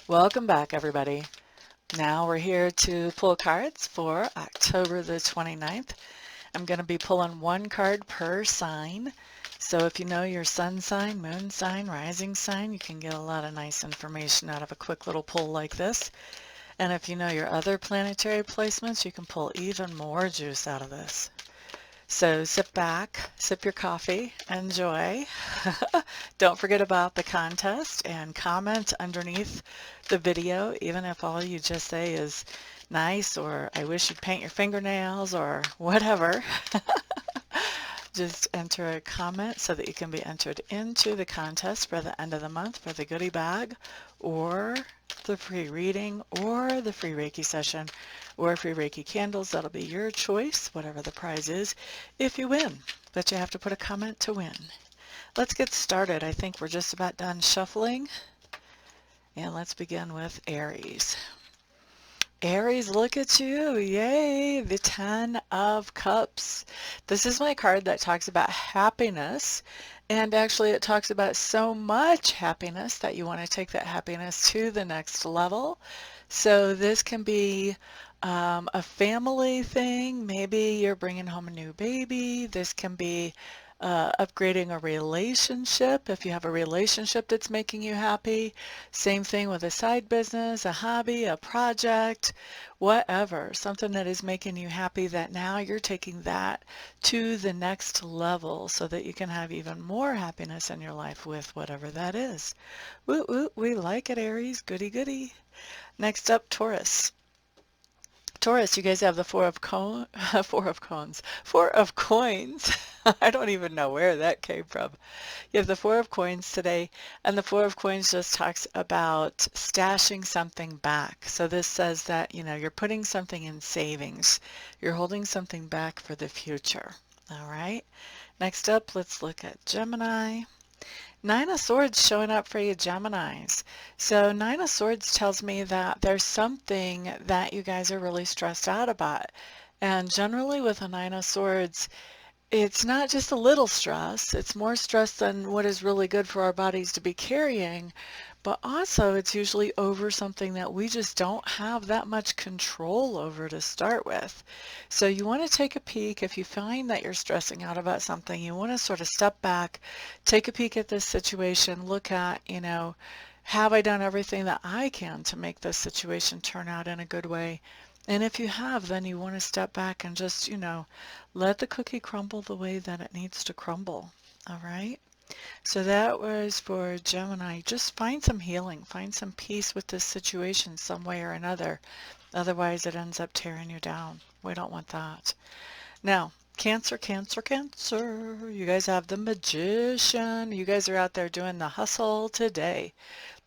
Welcome back, everybody. Now we're here to pull cards for October the 29th. I'm going to be pulling one card per sign. So if you know your sun sign, moon sign, rising sign, you can get a lot of nice information out of a quick little pull like this. And if you know your other planetary placements, you can pull even more juice out of this. So sit back, sip your coffee, enjoy. Don't forget about the contest and comment underneath the video, even if all you just say is nice or I wish you'd paint your fingernails or whatever. Just enter a comment so that you can be entered into the contest for the end of the month for the goodie bag or the free reading or the free Reiki session or free Reiki candles. That'll be your choice, whatever the prize is, if you win. But you have to put a comment to win. Let's get started. I think we're just about done shuffling. And let's begin with Aries. Aries, look at you. Yay, the 10 of Cups. This is my card that talks about happiness. And actually it talks about so much happiness that you want to take that happiness to the next level. So this can be a family thing. Maybe you're bringing home a new baby. This can be upgrading a relationship if you have a relationship that's making you happy. Same thing with a side business, a hobby, a project, whatever. Something that is making you happy that now you're taking that to the next level so that you can have even more happiness in your life with whatever that is. Woo woo, we like it, Aries. Goody goody. Next up, Taurus. Taurus, you guys have the four of coins. I don't even know where that came from. You have the Four of Coins today, and the Four of Coins just talks about stashing something back. So this says that, you know, you're putting something in savings. You're holding something back for the future. All right. Next up, let's look at Gemini. Nine of Swords showing up for you Geminis. So Nine of Swords tells me that there's something that you guys are really stressed out about. And generally with a Nine of Swords, it's not just a little stress, it's more stress than what is really good for our bodies to be carrying, but also it's usually over something that we just don't have that much control over to start with. So you want to take a peek. If you find that you're stressing out about something, you want to sort of step back, take a peek at this situation, look at, you know, have I done everything that I can to make this situation turn out in a good way? And if you have, then you want to step back and just, you know, let the cookie crumble the way that it needs to crumble. All right? So that was for Gemini. Just find some healing, find some peace with this situation some way or another. Otherwise, it ends up tearing you down. We don't want that. Now, Cancer, Cancer, Cancer. You guys have the Magician. You guys are out there doing the hustle today.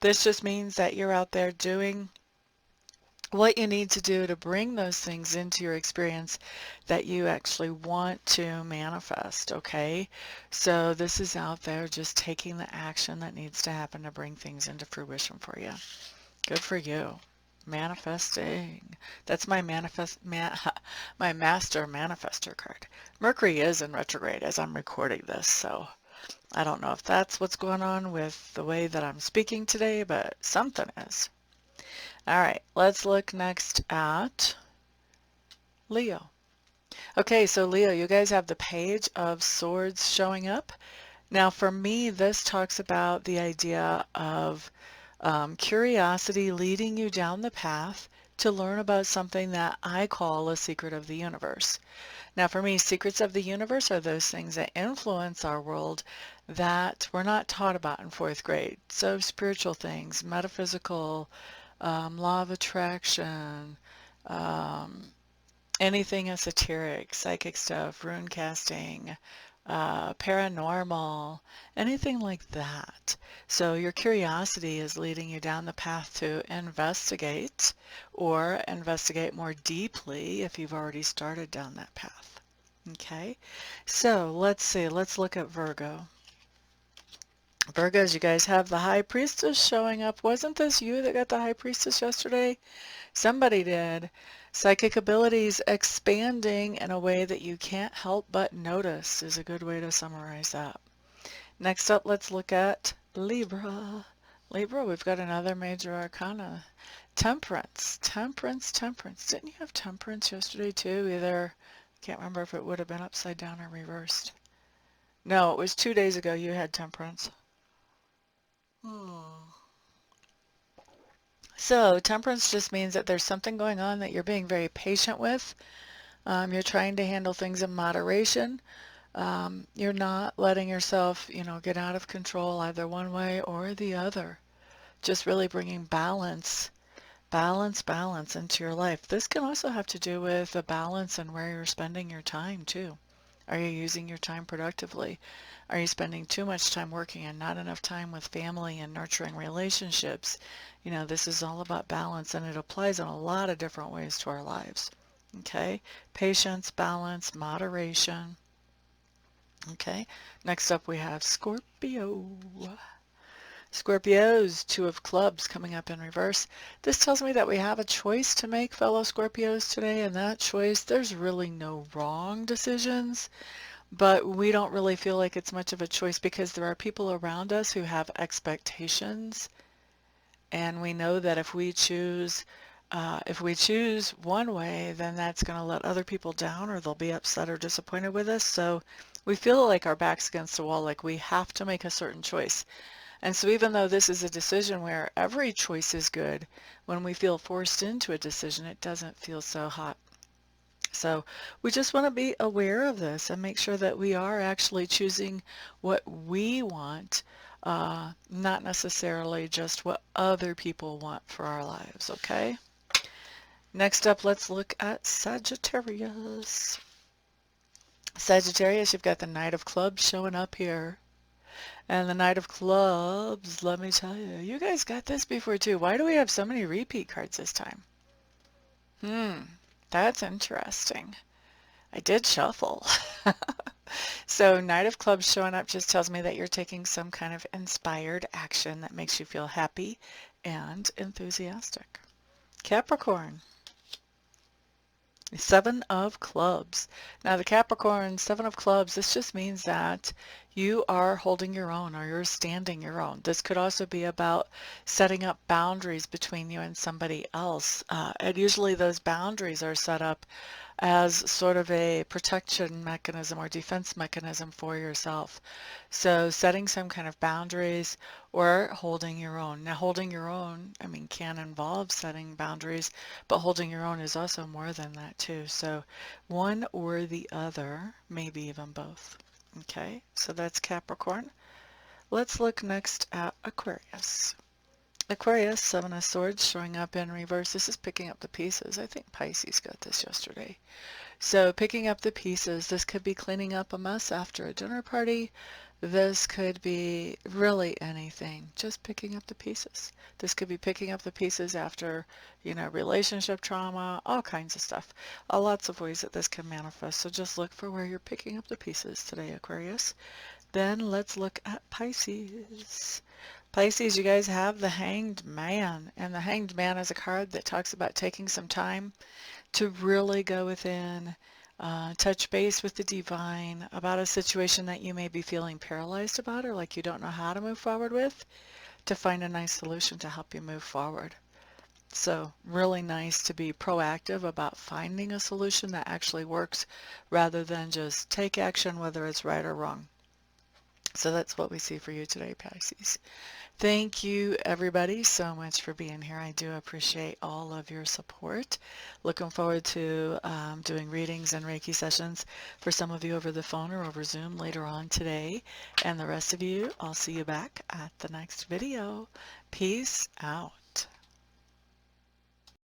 This just means that you're out there doing what you need to do to bring those things into your experience that you actually want to manifest, okay? So this is out there just taking the action that needs to happen to bring things into fruition for you. Good for you. Manifesting. That's my my master manifestor card. Mercury is in retrograde as I'm recording this, so I don't know if that's what's going on with the way that I'm speaking today, but something is. All right, let's look next at Leo. Okay, so Leo, you guys have the Page of Swords showing up. Now, for me, this talks about the idea of curiosity leading you down the path to learn about something that I call a secret of the universe. Now, for me, secrets of the universe are those things that influence our world that we're not taught about in fourth grade. So spiritual things, metaphysical, law of attraction, anything esoteric, psychic stuff, rune casting, paranormal, anything like that. So your curiosity is leading you down the path to investigate or investigate more deeply if you've already started down that path. Okay, so let's see, let's look at Virgo. Virgos, you guys have the High Priestess showing up. Wasn't this you that got the High Priestess yesterday? Somebody did. Psychic abilities expanding in a way that you can't help but notice is a good way to summarize that. Next up, let's look at Libra. Libra, we've got another major arcana. Temperance, temperance, temperance. Didn't you have temperance yesterday too? Either, can't remember if it would have been upside down or reversed. No, it was 2 days ago you had temperance. So temperance just means that there's something going on that you're being very patient with. You're trying to handle things in moderation. You're not letting yourself, get out of control either one way or the other. Just really bringing balance into your life. This can also have to do with a balance and where you're spending your time too. Are you using your time productively? Are you spending too much time working and not enough time with family and nurturing relationships? This is all about balance, and it applies in a lot of different ways to our lives. Okay? Patience, balance, moderation. Okay? Next up we have Scorpio. Scorpios, 2 of Clubs coming up in reverse. This tells me that we have a choice to make, fellow Scorpios, today, and that choice, there's really no wrong decisions, but we don't really feel like it's much of a choice because there are people around us who have expectations, and we know that if we choose one way, then that's going to let other people down, or they'll be upset or disappointed with us. So we feel like our back's against the wall, like we have to make a certain choice. And so even though this is a decision where every choice is good, when we feel forced into a decision, it doesn't feel so hot. So we just want to be aware of this and make sure that we are actually choosing what we want, not necessarily just what other people want for our lives, okay? Next up, let's look at Sagittarius. Sagittarius, you've got the Knight of Clubs showing up here. And the Knight of Clubs, let me tell you, you guys got this before too. Why do we have so many repeat cards this time? That's interesting. I did shuffle. So Knight of Clubs showing up just tells me that you're taking some kind of inspired action that makes you feel happy and enthusiastic. Capricorn. 7 of Clubs. Now the Capricorn 7 of Clubs, this just means that you are holding your own, or you're standing your own. This could also be about setting up boundaries between you and somebody else. And usually those boundaries are set up as sort of a protection mechanism or defense mechanism for yourself. So setting some kind of boundaries or holding your own. Now holding your own, can involve setting boundaries, but holding your own is also more than that too. So one or the other, maybe even both. Okay, so that's Capricorn. Let's look next at Aquarius. Aquarius, 7 of Swords showing up in reverse. This is picking up the pieces. I think Pisces got this yesterday. So picking up the pieces, this could be cleaning up a mess after a dinner party. This could be really anything, just picking up the pieces. This could be picking up the pieces after, relationship trauma, all kinds of stuff. Lots of ways that this can manifest. So just look for where you're picking up the pieces today, Aquarius. Then let's look at Pisces. Pisces, you guys have the Hanged Man, and the Hanged Man is a card that talks about taking some time to really go within, touch base with the divine about a situation that you may be feeling paralyzed about or like you don't know how to move forward with, to find a nice solution to help you move forward. So really nice to be proactive about finding a solution that actually works rather than just take action whether it's right or wrong. So that's what we see for you today, Pisces. Thank you, everybody, so much for being here. I do appreciate all of your support. Looking forward to doing readings and Reiki sessions for some of you over the phone or over Zoom later on today. And the rest of you, I'll see you back at the next video. Peace out.